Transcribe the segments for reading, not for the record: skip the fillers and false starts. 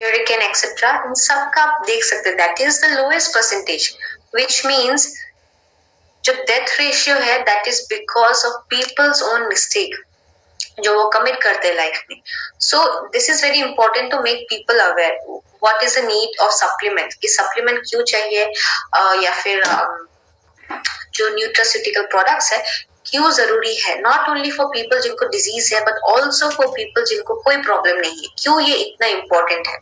Urine etcetera, इन सब का आप देख सकते हैं that is the lowest percentage, which means जो डेथ रेशियो है that is because of people's own mistake जो वो कमिट करते हैं लाइफ में. So this is very important to make people aware what is the need of supplement, कि supplement क्यों चाहिए, या फिर जो न्यूट्रास्यूटिकल प्रोडक्ट्स है क्यों जरूरी है, नॉट ओनली फॉर पीपल जिनको डिजीज है बट ऑल्सो फॉर पीपल जिनको कोई प्रॉब्लम नहीं है. क्यों ये इतना इम्पोर्टेंट है,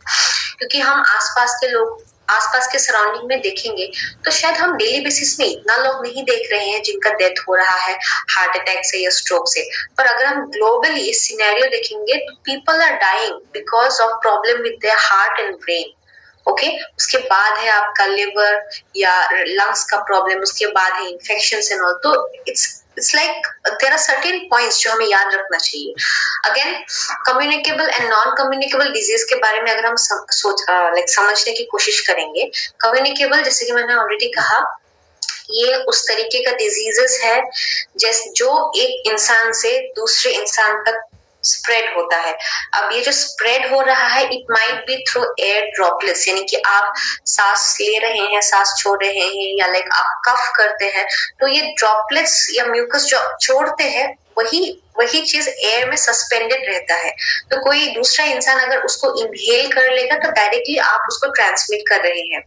क्योंकि हम आसपास के लोग, आसपास के सराउंडिंग में देखेंगे तो शायद हम डेली बेसिस में इतना लोग नहीं देख रहे हैं जिनका डेथ हो रहा है हार्ट अटैक से या स्ट्रोक से, पर अगर हम ग्लोबली इस सिनेरियो देखेंगे तो people are dying because of problem with their heart and brain. Okay, उसके बाद है आपका लिवर या लंग्स का प्रॉब्लम, उसके बाद है इन्फेक्शन एंड ऑल. तो it's like there are certain points जो हमें याद रखना चाहिए. Again communicable and non communicable disease के बारे में अगर हम समझने की कोशिश करेंगे, कम्युनिकेबल जैसे कि मैंने ऑलरेडी कहा ये उस तरीके का डिजीजेस है जो एक इंसान से दूसरे इंसान तक स्प्रेड होता है. अब ये जो स्प्रेड हो रहा है it might be through air droplets, यानी कि आप सांस ले रहे हैं, सांस छोड़ रहे हैं, या लाइक आप कफ करते हैं तो ये ड्रॉपलेट्स या म्यूकस जो छोड़ते हैं वही चीज एयर में सस्पेंडेड रहता है. तो कोई दूसरा इंसान अगर उसको इनहेल कर लेगा तो डायरेक्टली आप उसको ट्रांसमिट कर रहे हैं.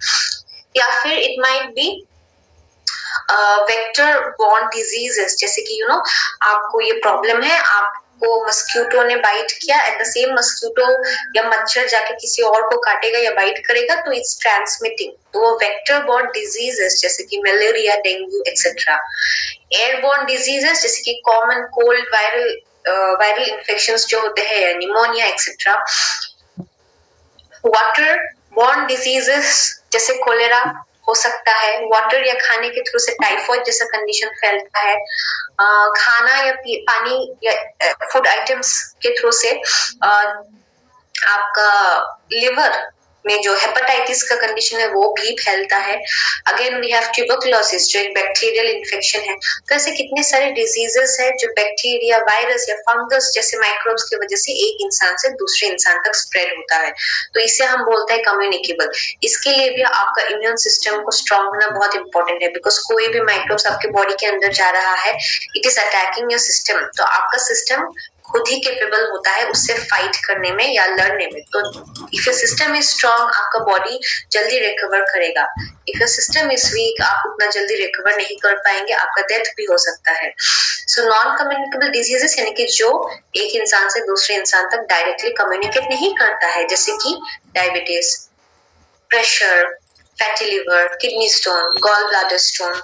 या फिर it might be vector borne diseases, जैसे कि आपको ये प्रॉब्लम है, आपको मस्क्यूटो ने बाइट किया, एट द सेम मस्क्यूटो या मच्छर जाके किसी और को काटेगा या बाइट करेगा तो इट्स ट्रांसमिटिंग. तो वो वेक्टर बॉर्न डिजीजेस जैसे कि malaria, dengue etcetera. Airborne diseases जैसे कि कॉमन कोल्ड, वायरल इन्फेक्शंस जो होते हैं, pneumonia etcetera. Water borne diseases जैसे कोलेरा हो सकता है, वाटर या खाने के थ्रू से टाइफाइड जैसा कंडीशन फैलता है, खाना या पानी या फूड आइटम्स के थ्रू से आपका लिवर में जो हेपेटाइटिस का कंडीशन है वो भी फैलता है. अगेन वी हैव ट्यूबरकुलोसिस जो एक बैक्टीरियल इन्फेक्शन है. तो ऐसे कितने सारे डिजीजेस है जो बैक्टीरिया, वायरस या फंगस जैसे माइक्रोब्स की वजह से एक इंसान से दूसरे इंसान तक स्प्रेड होता है. तो इसे हम बोलते हैं कम्युनिकेबल. इसके लिए भी आपका इम्यून सिस्टम को स्ट्रांग होना बहुत इंपॉर्टेंट है, बिकॉज कोई भी माइक्रोब्स आपके बॉडी के अंदर जा रहा है, it is attacking your system. तो आपका सिस्टम खुद ही कैपेबल होता है उससे फाइट करने में या लड़ने में. तो if your system is strong आपका बॉडी जल्दी रिकवर करेगा. If your system is weak आप उतना जल्दी रिकवर नहीं कर पाएंगे, आपका डेथ भी हो सकता है. सो नॉन कम्युनिकेबल डिजीजेस यानी कि जो एक इंसान से दूसरे इंसान तक डायरेक्टली कम्युनिकेट नहीं करता है, जैसे कि diabetes, pressure, fatty liver, kidney stone, gall bladder stone,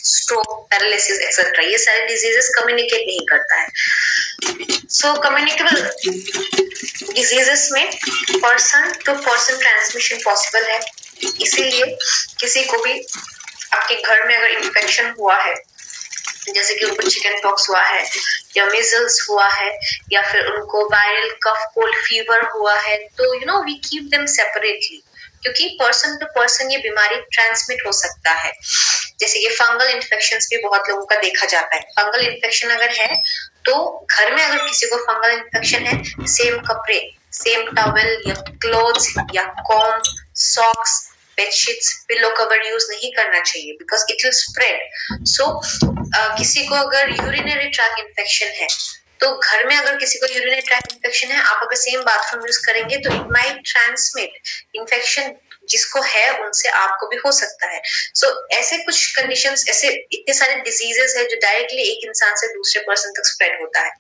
stroke, paralysis etcetera. ये सारे डिजीजेस कम्युनिकेट नहीं करता है. सो कम्युनिकेबल डिजीजेस में person to person transmission possible है. इसीलिए किसी को भी आपके घर में अगर इन्फेक्शन हुआ है, जैसे कि उनको चिकन पॉक्स हुआ है या मिजल्स हुआ है या फिर उनको वायरल कफ, कोल्ड फीवर हुआ है, तो वी कीप देम सेपरेटली, क्योंकि पर्सन टू पर्सन ये बीमारी ट्रांसमिट हो सकता है. जैसे कि फंगल इन्फेक्शंस भी बहुत लोगों का देखा जाता है. फंगल इन्फेक्शन अगर है तो घर में अगर किसी को फंगल इन्फेक्शन है, सेम कपड़े, सेम टॉवेल या क्लोथ्स या com, socks, bedsheets, pillow cover use नहीं करना चाहिए बिकॉज इट विल स्प्रेड. सो किसी को अगर यूरिनरी ट्रैक इन्फेक्शन है तो घर में अगर किसी को यूरिनरी ट्रैक इन्फेक्शन है, आप अगर सेम बाथरूम यूज करेंगे तो इट माइट ट्रांसमिट इन्फेक्शन जिसको है उनसे आपको भी हो सकता है. सो ऐसे कुछ कंडीशंस, ऐसे इतने सारे डिजीजेस है जो डायरेक्टली एक इंसान से दूसरे पर्सन तक स्प्रेड होता है.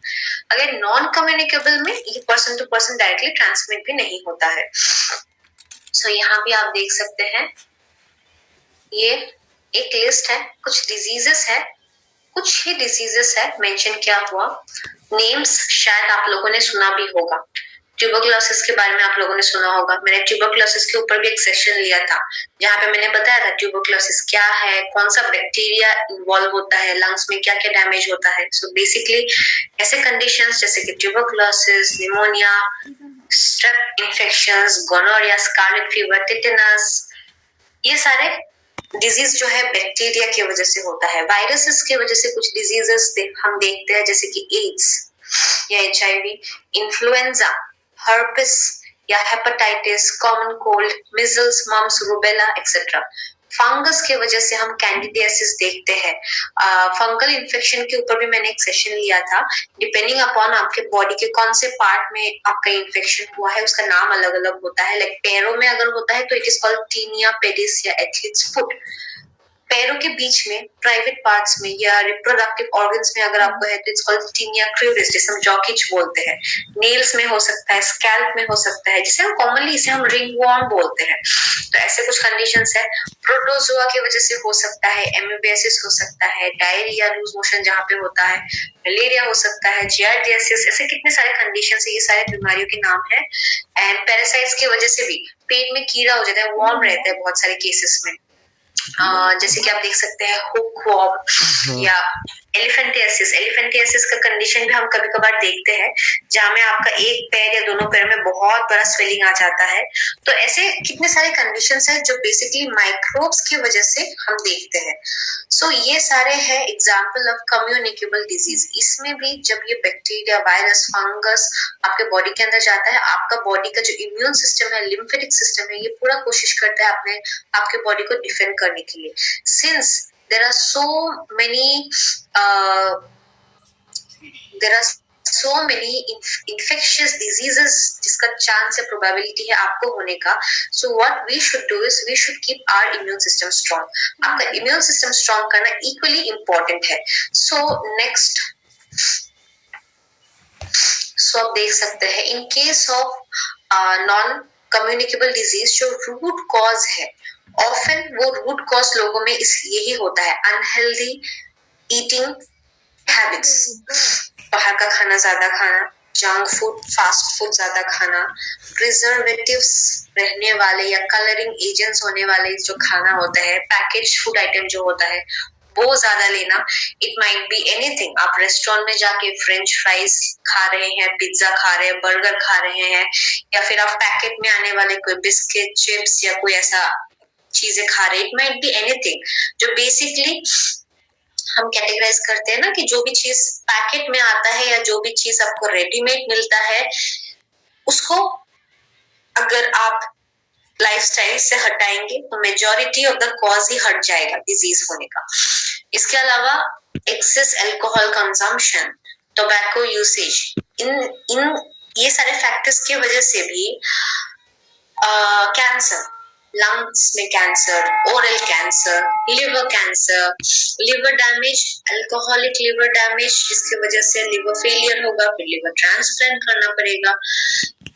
अगर नॉन कम्युनिकेबल में ये person to person directly transmit भी नहीं होता है. सो यहाँ भी आप देख सकते हैं ये एक लिस्ट है, कुछ डिजीजेस है, कुछ ही डिजीजेस है मेंशन किया हुआ. नेम्स शायद आप लोगों ने सुना भी होगा. ट्यूबरकुलोसिस के बारे में आप लोगों ने सुना होगा. मैंने ट्यूबरकुलोसिस के ऊपर भी एक सेशन लिया था जहाँ पे मैंने बताया था ट्यूबरकुलोसिस क्या है, कौन सा बैक्टीरिया इन्वॉल्व होता है, लंग्स में क्या क्या डैमेज होता है. सो बेसिकली ऐसे कंडीशंस जैसे कि tuberculosis, pneumonia, strep infections, gonorrhoea, scarlet fever, tetanus, ये सारे डिजीज जो है बैक्टीरिया की वजह से होता है. वायरसेस की वजह से कुछ डिजीजेस हम देखते हैं जैसे कि एड्स या HIV, इन्फ्लुएंजा, हर्पिस या hepatitis, common cold, measles, mumps, rubella etcetera. Fungus की वजह से हम कैंडिडियासिस देखते हैं। फंगल इन्फेक्शन के ऊपर भी मैंने एक सेशन लिया था। डिपेंडिंग अपॉन आपके बॉडी के कौन से पार्ट में आपका इन्फेक्शन हुआ है, उसका नाम अलग अलग होता है। लाइक पैरों में अगर होता है तो it is called tinea pedis या एथलीट्स फुट। पैरों के बीच में, प्राइवेट पार्ट्स में या रिप्रोडक्टिव ऑर्गन्स में अगर आपको है तो इट्स कॉल्ड टीनिया क्रूरिस, जिसे हम जॉकिच बोलते हैं। नेल्स में हो सकता है, स्कैल्प में हो सकता है, जिसे हम कॉमनली इसे हम रिंगवॉर्म बोलते हैं। तो ऐसे कुछ कंडीशंस है। प्रोटोजोआ की वजह से हो सकता है, एमीबियासिस हो सकता है, डायरिया, लूज मोशन जहाँ पे होता है, मलेरिया हो सकता है, जियार्डियासिस, ऐसे कितने सारे कंडीशन है। ये सारे बीमारियों के नाम है। एंड पैरासाइट्स की वजह से भी पेट में कीड़ा हो जाता है, वॉर्म रहता है बहुत सारे केसेस में। जैसे कि आप देख सकते हैं हुक वॉर्म या एलिफेंटियासिस। एलिफेंटियासिस का कंडीशन भी हम कभी कभार देखते हैं, जहाँ में आपका एक पैर या दोनों पैर में बहुत बड़ा स्वेलिंग आ जाता है। तो ऐसे कितने सारे कंडीशंस हैं जो बेसिकली माइक्रोब्स की वजह से हम देखते हैं। सो ये सारे हैं एग्जाम्पल ऑफ कम्युनिकेबल डिजीज। इसमें भी जब ये बैक्टीरिया, वायरस, फंगस आपके बॉडी के अंदर जाता है, आपका बॉडी का जो इम्यून सिस्टम है, लिम्फेटिक सिस्टम है, ये पूरा कोशिश करता है अपने आपके बॉडी को डिफेंड करने के लिए। Since there are so many infectious diseases जिसका चांस या प्रोबेबिलिटी है आपको होने का। So what we should do is we should keep our immune system strong. आपका immune system strong करना equally important है। So next, so आप देख सकते हैं in case of non communicable disease, जो root cause है, ऑफन वो रूट कॉज लोगों में इस यही होता है, अनहेल्दी ईटिंग हैबिट्स, बाहर का खाना ज्यादा खाना, जंक फूड, फास्ट फूड ज्यादा खाना, प्रिजर्वेटिव्स रहने वाले या कलरिंग एजेंट्स होने वाले जो खाना होता है, पैकेज फूड आइटम जो होता है वो ज्यादा लेना। It might be anything. आप रेस्टोरेंट में जाके फ्रेंच फ्राइज खा रहे हैं, पिज्जा खा रहे हैं, बर्गर खा रहे हैं, या फिर आप पैकेट में आने वाले कोई बिस्किट, चिप्स या कोई ऐसा चीजें खा रहे। इट माइट बी एनीथिंग जो बेसिकली हम कैटेगराइज करते हैं ना कि जो भी चीज पैकेट में आता है या जो भी चीज आपको रेडीमेड मिलता है, उसको अगर आप लाइफस्टाइल से हटाएंगे तो मेजॉरिटी ऑफ द कॉज ही हट जाएगा डिजीज होने का। इसके अलावा excess alcohol consumption, tobacco usage, इन ये सारे फैक्टर्स की वजह से भी कैंसर, लंग्स में cancer, oral cancer, liver damage, alcoholic liver damage, जिसकी वजह से लिवर फेलियर होगा, फिर लिवर ट्रांसप्लांट करना पड़ेगा,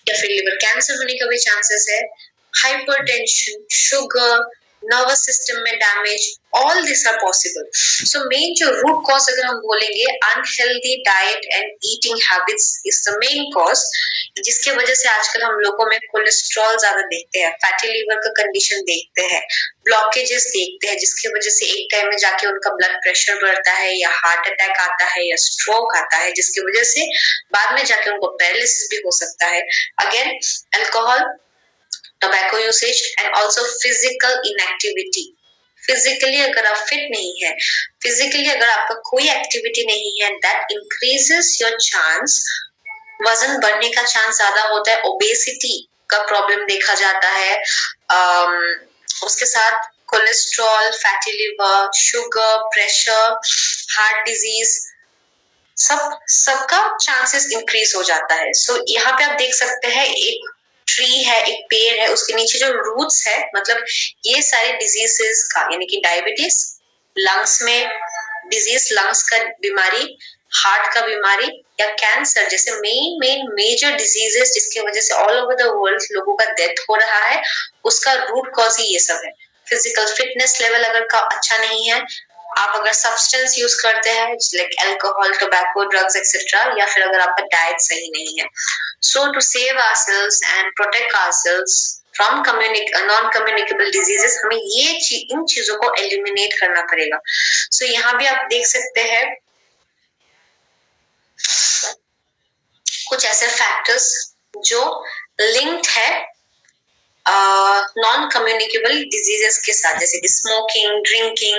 या फिर लिवर कैंसर होने का भी चांसेस है। हाइपरटेंशन, शुगर, नर्वस सिस्टम में damage, all this are possible. So main जो रूट कॉज अगर हम बोलेंगे, unhealthy diet and eating habits is the main cause, जिसकी वजह से आजकल हम लोगों में कोलेस्ट्रॉल ज्यादा देखते हैं, फैटी लिवर का कंडीशन देखते हैं, ब्लॉकेजेस देखते हैं, जिसकी वजह से एक टाइम में जाके उनका ब्लड प्रेशर बढ़ता है या हार्ट अटैक आता है या स्ट्रोक आता है, जिसकी वजह से बाद में जाके उनको पैरालिसिस भी हो सकता है। Again alcohol, tobacco usage and also physical inactivity. Physically अगर आप फिट नहीं है, फिजिकली अगर आपका कोई एक्टिविटी नहीं है, दैट इंक्रीजेस योर चांस, वजन बढ़ने का चांस ज्यादा होता है, ओबेसिटी का प्रॉब्लम देखा जाता है। उसके साथ cholesterol, fatty liver, sugar, pressure, heart disease, सबका चांसेस इंक्रीज हो जाता है। सो यहाँ पे आप देख सकते हैं एक ट्री है, एक पेड़ है, उसके नीचे जो रूट्स है, मतलब ये सारे डिजीजेस का, यानी कि डायबिटीज, लंग्स में डिजीज, लंग्स का बीमारी, हार्ट का बीमारी या कैंसर जैसे मेन मेजर डिजीजेस जिसकी वजह से ऑल ओवर द वर्ल्ड लोगों का डेथ हो रहा है, उसका रूट कॉज ही ये सब है। फिजिकल फिटनेस लेवल अगर का अच्छा नहीं है, आप अगर सब्सटेंस यूज करते हैं like alcohol, tobacco, drugs etcetera, या फिर अगर आपका डाइट सही नहीं है। So to save ourselves and protect ourselves from non communicable diseases, हमें इन चीजों को एलिमिनेट करना पड़ेगा। सो यहाँ भी आप देख सकते हैं कुछ ऐसे फैक्टर्स जो लिंक्ड है नॉन कम्युनिकेबल डिजीजेस के साथ, जैसे कि स्मोकिंग, ड्रिंकिंग,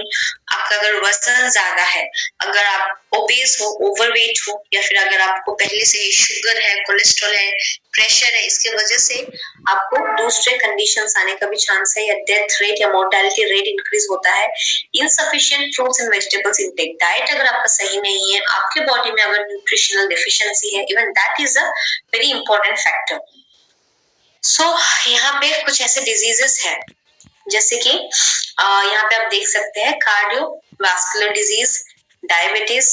आपका अगर वजन ज्यादा है, अगर आप ओबेस हो, ओवरवेट हो, या फिर अगर आपको पहले से शुगर है, कोलेस्ट्रॉल है, प्रेशर है, इसके वजह से आपको दूसरे कंडीशंस आने का भी चांस है, या डेथ रेट या मोर्टेलिटी रेट इंक्रीज होता है। Insufficient fruits and vegetables intake, diet अगर आपका सही नहीं है, आपके बॉडी में अगर न्यूट्रिशनल डेफिशिएंसी है, even that is a very important factor. So यहाँ पे कुछ ऐसे डिजीजेस है, जैसे कि यहाँ पे आप देख सकते हैं cardiovascular disease, diabetes,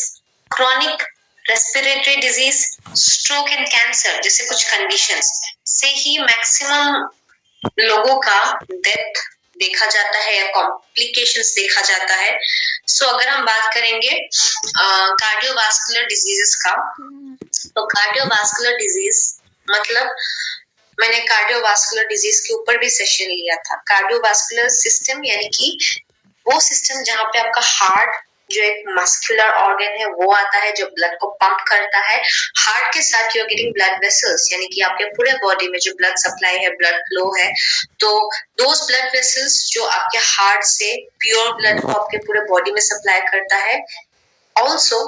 chronic respiratory disease, stroke and cancer जैसे कुछ कंडीशंस से ही मैक्सिमम लोगों का डेथ देखा जाता है या कॉम्प्लिकेशंस देखा जाता है। सो अगर हम बात करेंगे कार्डियोवास्कुलर डिजीजेस का, तो कार्डियोवास्कुलर डिजीज मतलब मैंने कार्डियोवास्कुलर डिजीज के ऊपर भी सेशन लिया था। कार्डियोवास्कुलर सिस्टम यानी कि वो सिस्टम जहाँ पे आपका हार्ट जो एक मस्कुलर ऑर्गन है वो आता है, जो ब्लड को पंप करता है। हार्ट के साथ you are getting blood vessels, यानी कि आपके पूरे बॉडी में जो ब्लड सप्लाई है, ब्लड फ्लो है, तो दोज ब्लड वेसल्स जो आपके हार्ट से प्योर ब्लड को आपके पूरे बॉडी में सप्लाई करता है। ऑल्सो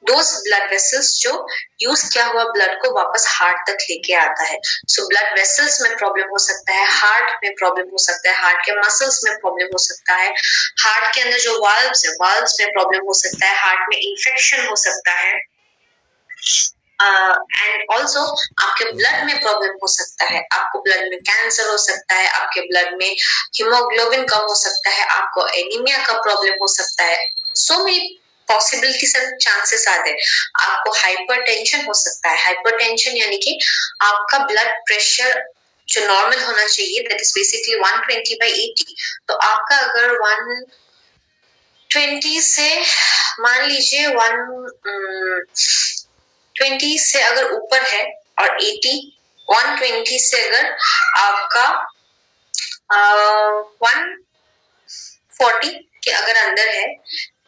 दोज ब्लड वेसल्स जो यूज किया हुआ ब्लड को वापस हार्ट तक लेके आता है। सो ब्लड वेसल्स में प्रॉब्लम हो सकता है, हार्ट में प्रॉब्लम हो सकता है, हार्ट के मसल्स में प्रॉब्लम हो सकता है, हार्ट के अंदर जो वाल्व्स है वाल्व्स में प्रॉब्लम हो सकता है, हार्ट में इंफेक्शन हो सकता है, एंड ऑल्सो आपके ब्लड में प्रॉब्लम हो सकता है, आपको ब्लड में कैंसर हो सकता है, आपके ब्लड में हीमोग्लोबिन कम हो सकता है, आपको एनीमिया का प्रॉब्लम हो सकता है। So many possibilities and chances आते हैं। आपको हाइपरटेंशन हो सकता है। हाइपरटेंशन यानी कि आपका ब्लड प्रेशर जो नॉर्मल होना चाहिए, दैट इज बेसिकली 120/80, तो आपका अगर 120 से मान लीजिए 120 से अगर ऊपर है और 120 से अगर आपका 140 के अगर अंदर है,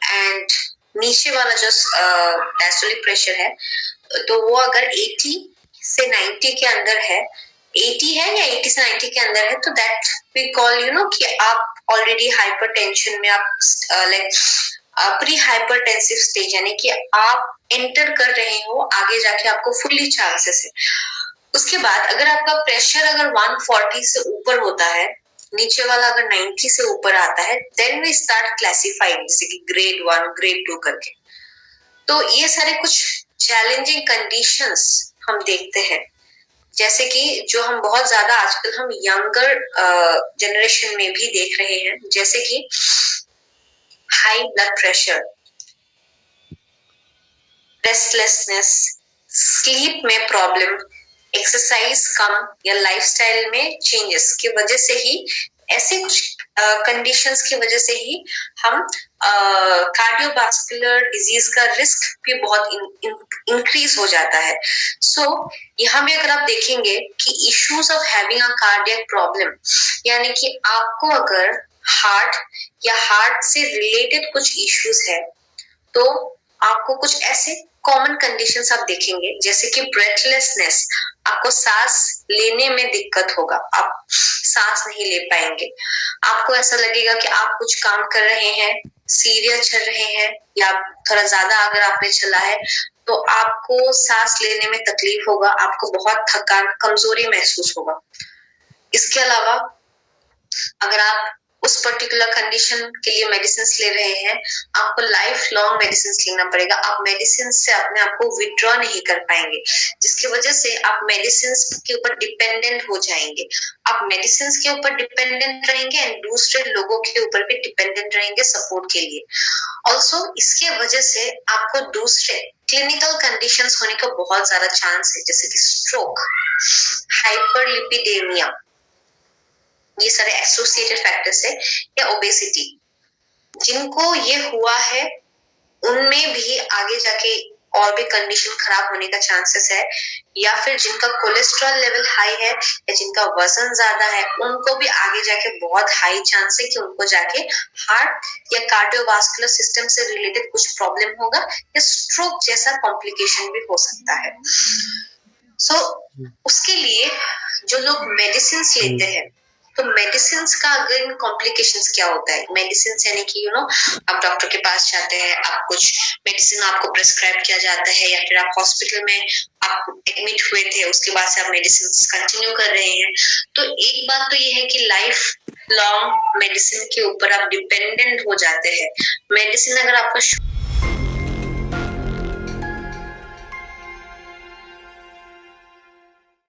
एंड नीचे वाला जो डायस्टोलिक प्रेशर है, तो वो अगर 80 से 90 के अंदर है, 80 है या 80 से 90 के अंदर है, तो दैट वी कॉल कि आप ऑलरेडी हाइपरटेंशन में, आप लाइक प्री हाइपरटेंसिव स्टेज, यानी कि आप एंटर कर रहे हो, आगे जाके आपको फुल्ली चांसेस है। उसके बाद अगर आपका प्रेशर अगर 140 से ऊपर होता है, नीचे वाला अगर 90 से ऊपर आता है, देन वी स्टार्ट क्लासिफाइंग, जैसे कि ग्रेड 1, ग्रेड 2 करके। तो ये सारे कुछ चैलेंजिंग कंडीशंस हम देखते हैं, जैसे कि जो हम बहुत ज्यादा आजकल हम यंगर जनरेशन में भी देख रहे हैं, जैसे कि high blood pressure, restlessness, sleep में प्रॉब्लम, एक्सरसाइज कम या लाइफस्टाइल में चेंजेस की वजह से ही, ऐसे कुछ कंडीशंस की वजह से ही हम कार्डियोवास्कुलर डिजीज का रिस्क भी बहुत इंक्रीज हो जाता है। सो यहाँ में अगर आप देखेंगे कि issues of having a cardiac problem, यानी कि आपको अगर हार्ट या हार्ट से रिलेटेड कुछ इश्यूज है, तो आपको कुछ ऐसे कॉमन कंडीशंस आप देखेंगे, जैसे कि ब्रेथलेसनेस, आपको सांस लेने में दिक्कत होगा, आप सांस नहीं ले पाएंगे, आपको ऐसा लगेगा कि आप कुछ काम कर रहे हैं, सीरियल चल रहे हैं, या थोड़ा ज्यादा अगर आपने चला है तो आपको सांस लेने में तकलीफ होगा, आपको बहुत थकान, कमजोरी महसूस होगा। इसके अलावा अगर आप उस पर्टिकुलर कंडीशन के लिए मेडिसिन ले रहे हैं, आपको लाइफ लॉन्ग मेडिसिन लेना पड़ेगा। आप मेडिसिन से अपने आप को विड्रॉ नहीं कर पाएंगे, जिसकी वजह से आप मेडिसिन के ऊपर डिपेंडेंट हो जाएंगे। आप मेडिसिन के ऊपर डिपेंडेंट रहेंगे एंड दूसरे लोगों के ऊपर भी डिपेंडेंट रहेंगे सपोर्ट के लिए। ऑल्सो इसके वजह से आपको दूसरे क्लिनिकल कंडीशंस होने का बहुत ज्यादा चांस है, जैसे कि स्ट्रोक, हाइपरलिपिडेमिया, ये सारे एसोसिएटेड फैक्टर्स है, या ओबेसिटी। जिनको ये हुआ है उनमें भी आगे जाके और भी कंडीशन खराब होने का चांसेस है, या फिर जिनका कोलेस्ट्रॉल लेवल हाई है या जिनका वजन ज्यादा है, उनको भी आगे जाके बहुत हाई चांस है कि उनको जाके हार्ट या कार्डियोवास्कुलर सिस्टम से रिलेटेड कुछ प्रॉब्लम होगा, या स्ट्रोक जैसा कॉम्प्लिकेशन भी हो सकता है। सो उसके लिए जो लोग मेडिसिन लेते हैं, तो मेडिसिन का अगेन कॉम्प्लिकेशंस क्या होता है? मेडिसिन यानी कि आप डॉक्टर के पास जाते हैं, आप कुछ मेडिसिन आपको प्रेस्क्राइब किया जाता है, या फिर आप हॉस्पिटल में आप एडमिट हुए थे, उसके बाद से आप मेडिसिन कंटिन्यू कर रहे हैं। तो एक बात तो ये है कि लाइफ लॉन्ग मेडिसिन के ऊपर आप डिपेंडेंट हो जाते हैं। मेडिसिन अगर आपका